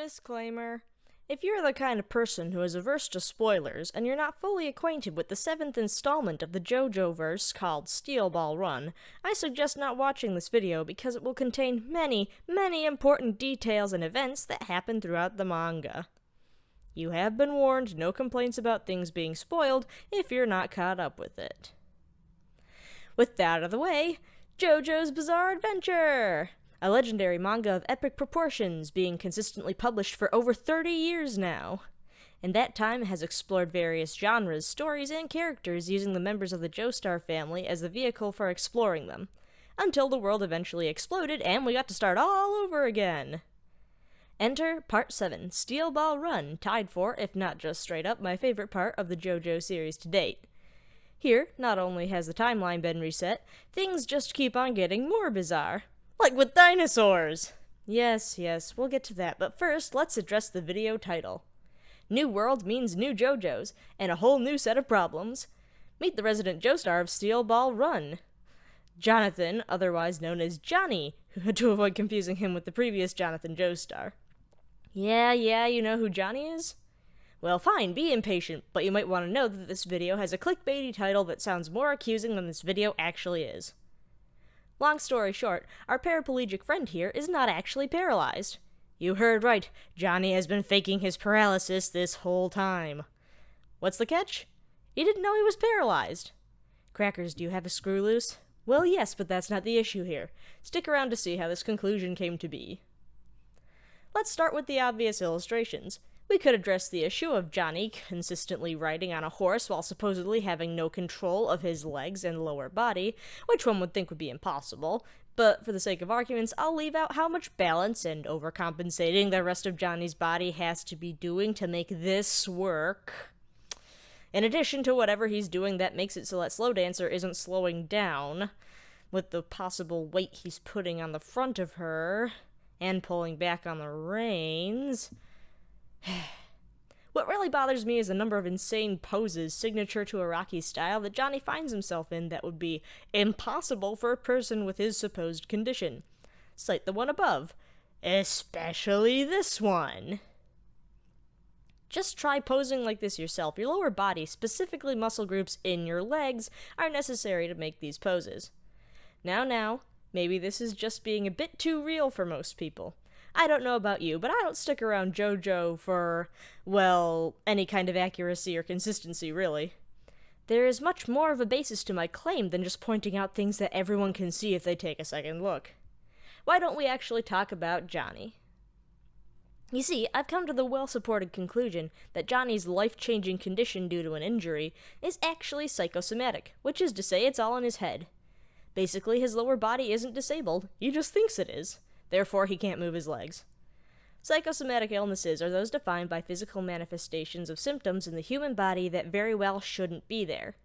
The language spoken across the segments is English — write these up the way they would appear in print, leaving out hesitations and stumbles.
Disclaimer. If you're the kind of person who is averse to spoilers, and you're not fully acquainted with the 7th installment of the JoJo verse called Steel Ball Run, I suggest not watching this video because it will contain many, many important details and events that happen throughout the manga. You have been warned, no complaints about things being spoiled if you're not caught up with it. With that out of the way, JoJo's Bizarre Adventure! A legendary manga of epic proportions, being consistently published for over 30 years now. In that time, it has explored various genres, stories, and characters using the members of the Joestar family as the vehicle for exploring them, until the world eventually exploded and we got to start all over again. Enter Part 7, Steel Ball Run, tied for, if not just straight up, my favorite part of the JoJo series to date. Here, not only has the timeline been reset, things just keep on getting more bizarre. Like with dinosaurs! Yes, we'll get to that, but first, let's address the video title. New world means new JoJos, and a whole new set of problems. Meet the resident Joestar of Steel Ball Run. Jonathan, otherwise known as Johnny, to avoid confusing him with the previous Jonathan Joestar. Yeah, you know who Johnny is? Well, fine, be impatient, but you might want to know that this video has a clickbaity title that sounds more accusing than this video actually is. Long story short, our paraplegic friend here is not actually paralyzed. You heard right, Johnny has been faking his paralysis this whole time. What's the catch? He didn't know he was paralyzed. Crackers, do you have a screw loose? Well, yes, but that's not the issue here. Stick around to see how this conclusion came to be. Let's start with the obvious illustrations. We could address the issue of Johnny consistently riding on a horse while supposedly having no control of his legs and lower body, which one would think would be impossible, but for the sake of arguments, I'll leave out how much balance and overcompensating the rest of Johnny's body has to be doing to make this work. In addition to whatever he's doing that makes it so that Slow Dancer isn't slowing down, with the possible weight he's putting on the front of her, and pulling back on the reins. What really bothers me is the number of insane poses signature to Araki's style that Johnny finds himself in that would be impossible for a person with his supposed condition. Cite the one above. Especially this one. Just try posing like this yourself. Your lower body, specifically muscle groups in your legs, are necessary to make these poses. Now, maybe this is just being a bit too real for most people. I don't know about you, but I don't stick around JoJo for, well, any kind of accuracy or consistency, really. There is much more of a basis to my claim than just pointing out things that everyone can see if they take a second look. Why don't we actually talk about Johnny? You see, I've come to the well-supported conclusion that Johnny's life-changing condition due to an injury is actually psychosomatic, which is to say it's all in his head. Basically, his lower body isn't disabled, he just thinks it is. Therefore, he can't move his legs. Psychosomatic illnesses are those defined by physical manifestations of symptoms in the human body that very well shouldn't be there.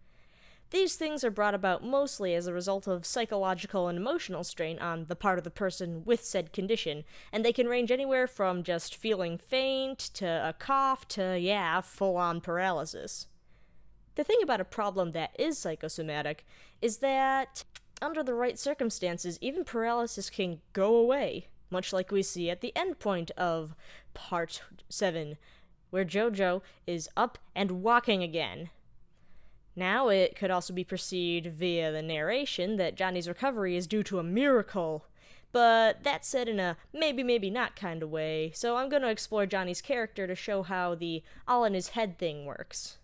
These things are brought about mostly as a result of psychological and emotional strain on the part of the person with said condition, and they can range anywhere from just feeling faint to a cough to, full-on paralysis. The thing about a problem that is psychosomatic is that under the right circumstances, even paralysis can go away, much like we see at the end point of Part 7, where JoJo is up and walking again. Now, it could also be perceived via the narration that Johnny's recovery is due to a miracle, but that's said in a maybe not kind of way, so I'm going to explore Johnny's character to show how the all-in-his-head thing works.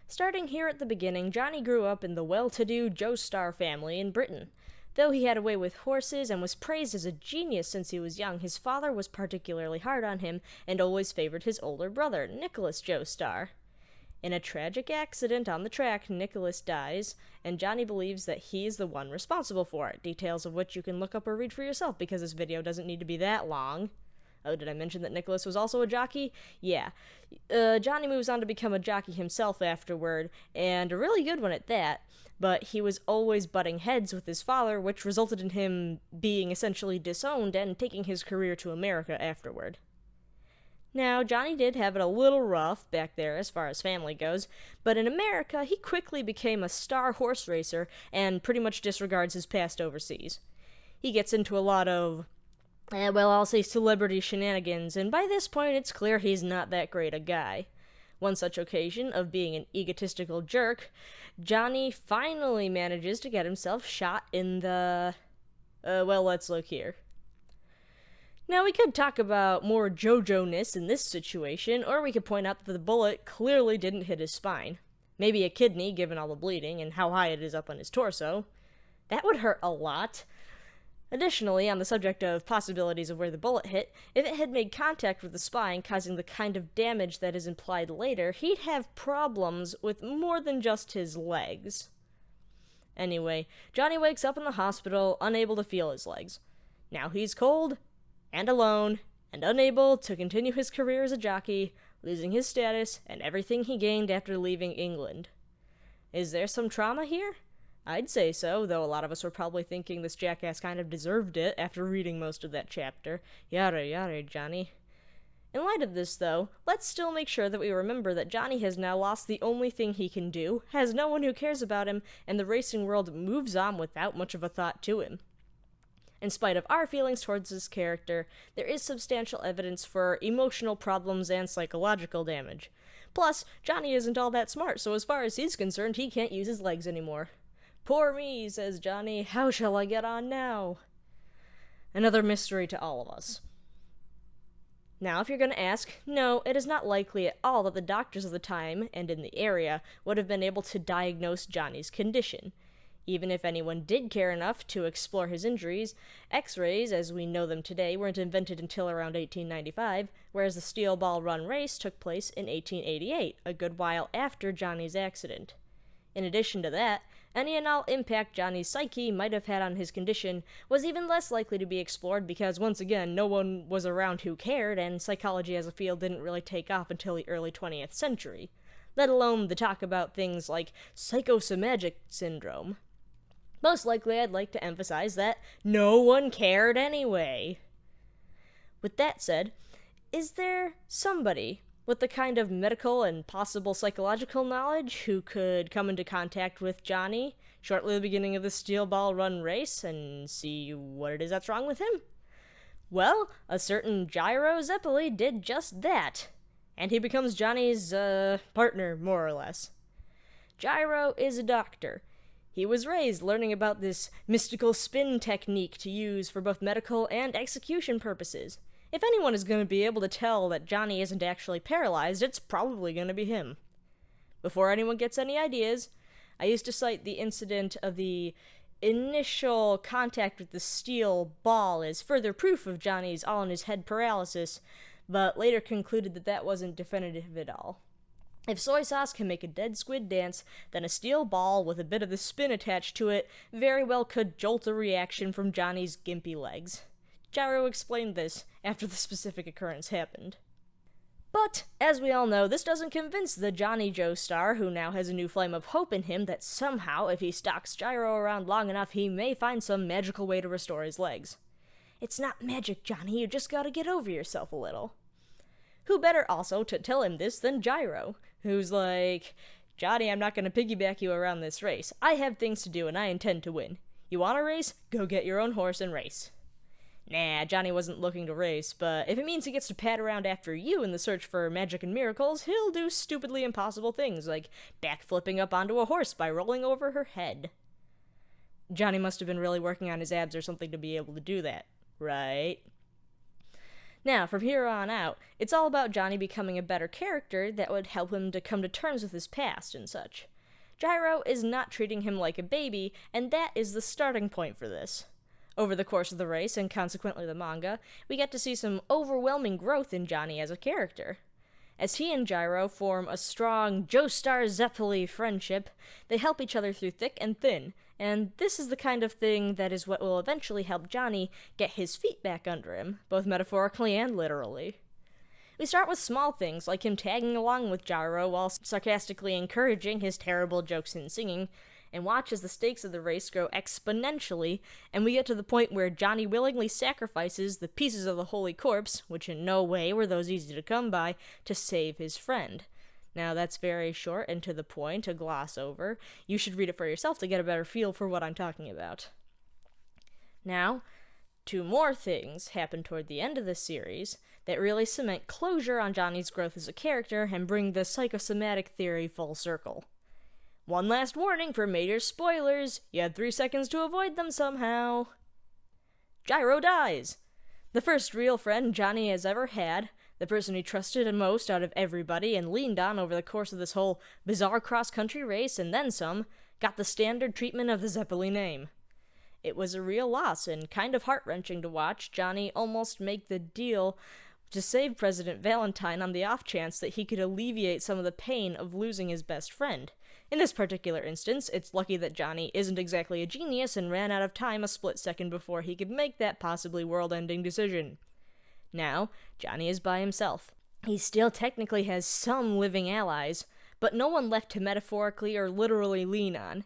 Starting here at the beginning, Johnny grew up in the well-to-do Joestar family in Britain. Though he had a way with horses and was praised as a genius since he was young, his father was particularly hard on him and always favored his older brother, Nicholas Joestar. In a tragic accident on the track, Nicholas dies, and Johnny believes that he is the one responsible for it, details of which you can look up or read for yourself because this video doesn't need to be that long. Oh, did I mention that Nicholas was also a jockey? Yeah. Johnny moves on to become a jockey himself afterward, and a really good one at that, but he was always butting heads with his father, which resulted in him being essentially disowned and taking his career to America afterward. Now, Johnny did have it a little rough back there as far as family goes, but in America, he quickly became a star horse racer and pretty much disregards his past overseas. He gets into a lot of Well, I'll say celebrity shenanigans, and by this point it's clear he's not that great a guy. One such occasion of being an egotistical jerk, Johnny finally manages to get himself shot in the... well, let's look here. Now, we could talk about more JoJo-ness in this situation, or we could point out that the bullet clearly didn't hit his spine. Maybe a kidney, given all the bleeding and how high it is up on his torso. That would hurt a lot. Additionally, on the subject of possibilities of where the bullet hit, if it had made contact with the spine, causing the kind of damage that is implied later, he'd have problems with more than just his legs. Anyway, Johnny wakes up in the hospital, unable to feel his legs. Now he's cold, and alone, and unable to continue his career as a jockey, losing his status and everything he gained after leaving England. Is there some trauma here? I'd say so, though a lot of us were probably thinking this jackass kind of deserved it after reading most of that chapter. Yada yada, Johnny. In light of this, though, let's still make sure that we remember that Johnny has now lost the only thing he can do, has no one who cares about him, and the racing world moves on without much of a thought to him. In spite of our feelings towards this character, there is substantial evidence for emotional problems and psychological damage. Plus, Johnny isn't all that smart, so as far as he's concerned, he can't use his legs anymore. Poor me, says Johnny, how shall I get on now? Another mystery to all of us. Now, if you're going to ask, no, it is not likely at all that the doctors of the time, and in the area, would have been able to diagnose Johnny's condition. Even if anyone did care enough to explore his injuries, X-rays, as we know them today, weren't invented until around 1895, whereas the Steel Ball Run race took place in 1888, a good while after Johnny's accident. In addition to that, any and all impact Johnny's psyche might have had on his condition was even less likely to be explored because, once again, no one was around who cared, and psychology as a field didn't really take off until the early 20th century, let alone the talk about things like psychosomatic syndrome. Most likely, I'd like to emphasize that no one cared anyway. With that said, is there somebody with the kind of medical and possible psychological knowledge who could come into contact with Johnny shortly at the beginning of the Steel Ball Run race and see what it is that's wrong with him? Well, a certain Gyro Zeppeli did just that, and he becomes Johnny's, partner, more or less. Gyro is a doctor. He was raised learning about this mystical spin technique to use for both medical and execution purposes. If anyone is going to be able to tell that Johnny isn't actually paralyzed, it's probably going to be him. Before anyone gets any ideas, I used to cite the incident of the initial contact with the steel ball as further proof of Johnny's all-in-his-head paralysis, but later concluded that that wasn't definitive at all. If soy sauce can make a dead squid dance, then a steel ball with a bit of the spin attached to it very well could jolt a reaction from Johnny's gimpy legs. Gyro explained this after the specific occurrence happened. But, as we all know, this doesn't convince the Johnny Joestar, who now has a new flame of hope in him that somehow, if he stalks Gyro around long enough, he may find some magical way to restore his legs. It's not magic, Johnny, you just gotta get over yourself a little. Who better also to tell him this than Gyro, who's like, Johnny, I'm not gonna piggyback you around this race. I have things to do and I intend to win. You wanna race? Go get your own horse and race. Nah, Johnny wasn't looking to race, but if it means he gets to pad around after you in the search for magic and miracles, he'll do stupidly impossible things, like backflipping up onto a horse by rolling over her head. Johnny must have been really working on his abs or something to be able to do that, right? Now, from here on out, it's all about Johnny becoming a better character that would help him to come to terms with his past and such. Gyro is not treating him like a baby, and that is the starting point for this. Over the course of the race, and consequently the manga, we get to see some overwhelming growth in Johnny as a character. As he and Gyro form a strong Joestar Zeppeli friendship, they help each other through thick and thin, and this is the kind of thing that is what will eventually help Johnny get his feet back under him, both metaphorically and literally. We start with small things, like him tagging along with Gyro while sarcastically encouraging his terrible jokes and singing, and watch as the stakes of the race grow exponentially, and we get to the point where Johnny willingly sacrifices the pieces of the holy corpse, which in no way were those easy to come by, to save his friend. Now, that's very short and to the point, to gloss over. You should read it for yourself to get a better feel for what I'm talking about. Now, Two more things happen toward the end of the series that really cement closure on Johnny's growth as a character and bring the psychosomatic theory full circle. One last warning for major spoilers. You had 3 seconds to avoid them somehow. Gyro dies. The first real friend Johnny has ever had, the person he trusted most out of everybody and leaned on over the course of this whole bizarre cross-country race and then some, got the standard treatment of the Zeppeli name. It was a real loss and kind of heart-wrenching to watch Johnny almost make the deal to save President Valentine on the off chance that he could alleviate some of the pain of losing his best friend. In this particular instance, it's lucky that Johnny isn't exactly a genius and ran out of time a split second before he could make that possibly world-ending decision. Now, Johnny is by himself. He still technically has some living allies, but no one left to metaphorically or literally lean on.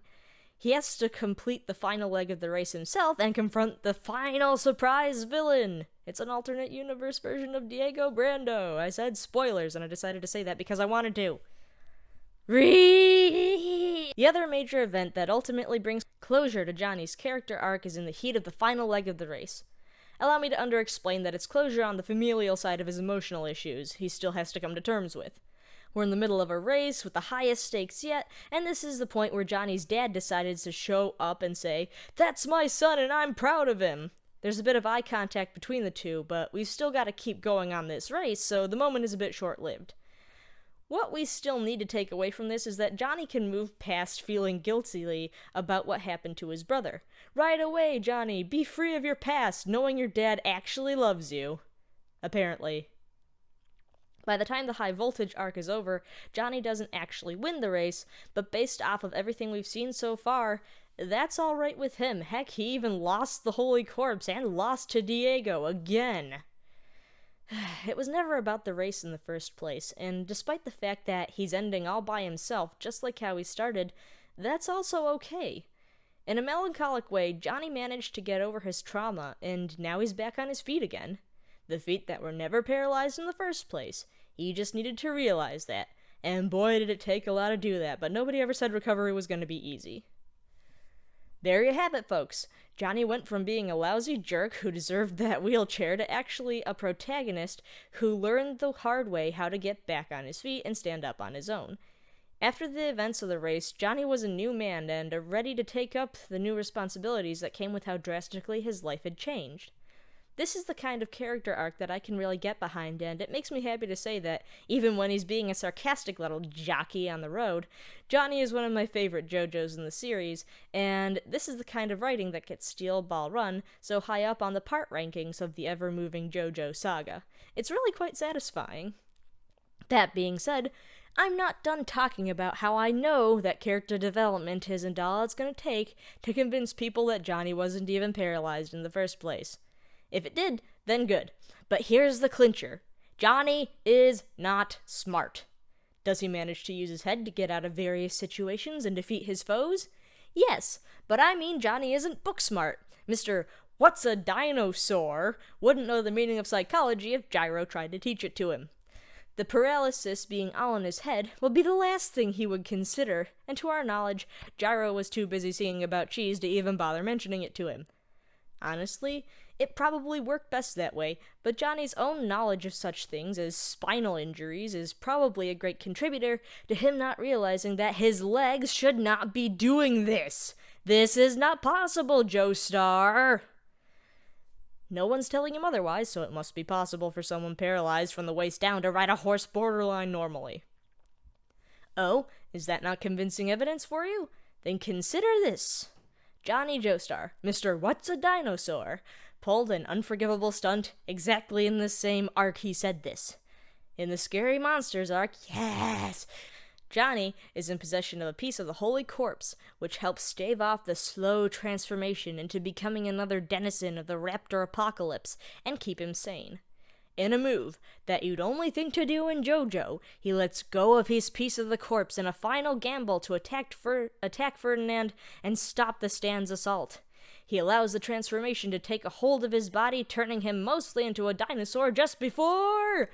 He has to complete the final leg of the race himself and confront the final surprise villain. It's an alternate universe version of Diego Brando. I said spoilers, and I decided to say that because I wanted to. The other major event that ultimately brings closure to Johnny's character arc is in the heat of the final leg of the race. Allow me to underexplain that it's closure on the familial side of his emotional issues he still has to come to terms with. We're in the middle of a race with the highest stakes yet, and this is the point where Johnny's dad decided to show up and say, "That's my son and I'm proud of him." There's a bit of eye contact between the two, but we've still got to keep going on this race, so the moment is a bit short-lived. What we still need to take away from this is that Johnny can move past feeling guiltily about what happened to his brother. Right away, Johnny, be free of your past, knowing your dad actually loves you. Apparently. By the time the high voltage arc is over, Johnny doesn't actually win the race, but based off of everything we've seen so far, that's alright with him. Heck, he even lost the Holy Corpse and lost to Diego again. It was never about the race in the first place, and despite the fact that he's ending all by himself, just like how he started, that's also okay. In a melancholic way, Johnny managed to get over his trauma, and now he's back on his feet again. The feet that were never paralyzed in the first place. He just needed to realize that, and boy did it take a lot to do that, but nobody ever said recovery was going to be easy. There you have it, folks. Johnny went from being a lousy jerk who deserved that wheelchair to actually a protagonist who learned the hard way how to get back on his feet and stand up on his own. After the events of the race, Johnny was a new man and ready to take up the new responsibilities that came with how drastically his life had changed. This is the kind of character arc that I can really get behind, and it makes me happy to say that, even when he's being a sarcastic little jockey on the road, Johnny is one of my favorite JoJos in the series, and this is the kind of writing that gets Steel Ball Run so high up on the part rankings of the ever-moving JoJo saga. It's really quite satisfying. That being said, I'm not done talking about how I know that character development isn't all it's going to take to convince people that Johnny wasn't even paralyzed in the first place. If it did, then good. But here's the clincher. Johnny is not smart. Does he manage to use his head to get out of various situations and defeat his foes? Yes, but I mean Johnny isn't book smart. Mr. What's a Dinosaur wouldn't know the meaning of psychology if Gyro tried to teach it to him. The paralysis being all in his head will be the last thing he would consider, and to our knowledge, Gyro was too busy singing about cheese to even bother mentioning it to him. Honestly, it probably worked best that way, but Johnny's own knowledge of such things as spinal injuries is probably a great contributor to him not realizing that his legs should not be doing this. This is not possible, Joestar. No one's telling him otherwise, so it must be possible for someone paralyzed from the waist down to ride a horse borderline normally. Oh, is that not convincing evidence for you? Then consider this. Johnny Joestar, Mr. What's a Dinosaur, pulled an unforgivable stunt exactly in the same arc he said this. In the Scary Monsters arc, yes! Johnny is in possession of a piece of the Holy Corpse, which helps stave off the slow transformation into becoming another denizen of the raptor apocalypse and keep him sane. In a move that you'd only think to do in JoJo, he lets go of his piece of the corpse in a final gamble to attack Ferdinand and stop the Stan's assault. He allows the transformation to take a hold of his body, turning him mostly into a dinosaur just before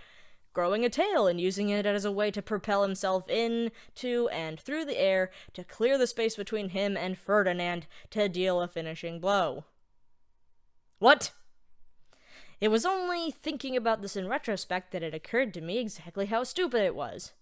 growing a tail and using it as a way to propel himself into and through the air to clear the space between him and Ferdinand to deal a finishing blow. What? It was only thinking about this in retrospect that it occurred to me exactly how stupid it was.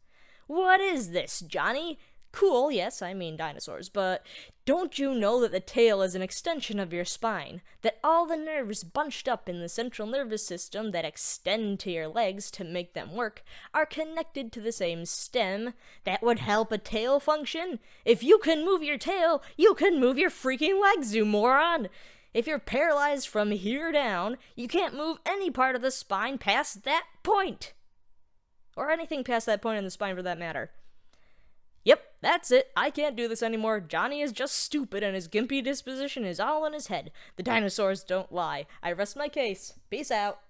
What is this, Johnny? Cool, yes, I mean dinosaurs, but don't you know that the tail is an extension of your spine? That all the nerves bunched up in the central nervous system that extend to your legs to make them work are connected to the same stem? That would help a tail function? If you can move your tail, you can move your freaking legs, you moron! If you're paralyzed from here down, you can't move any part of the spine past that point! Or anything past that point in the spine for that matter. Yep, that's it. I can't do this anymore. Johnny is just stupid and his gimpy disposition is all in his head. The dinosaurs don't lie. I rest my case. Peace out.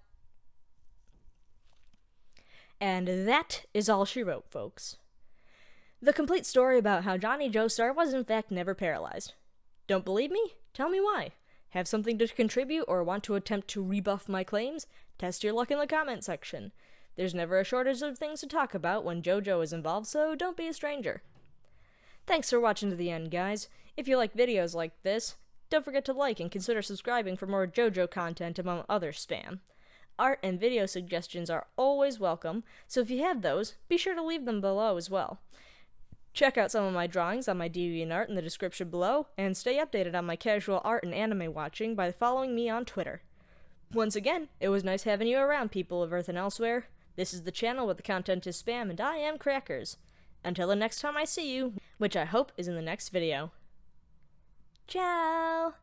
And that is all she wrote, folks. The complete story about how Johnny Joestar was in fact never paralyzed. Don't believe me? Tell me why. Have something to contribute or want to attempt to rebuff my claims? Test your luck in the comment section. There's never a shortage of things to talk about when JoJo is involved, so don't be a stranger. Thanks for watching to the end, guys. If you like videos like this, don't forget to like and consider subscribing for more JoJo content among other spam. Art and video suggestions are always welcome, so if you have those, be sure to leave them below as well. Check out some of my drawings on my DeviantArt in the description below, and stay updated on my casual art and anime watching by following me on Twitter. Once again, it was nice having you around, people of Earth and elsewhere. This is the channel where the content is spam, and I am Crackers. Until the next time I see you, which I hope is in the next video. Ciao!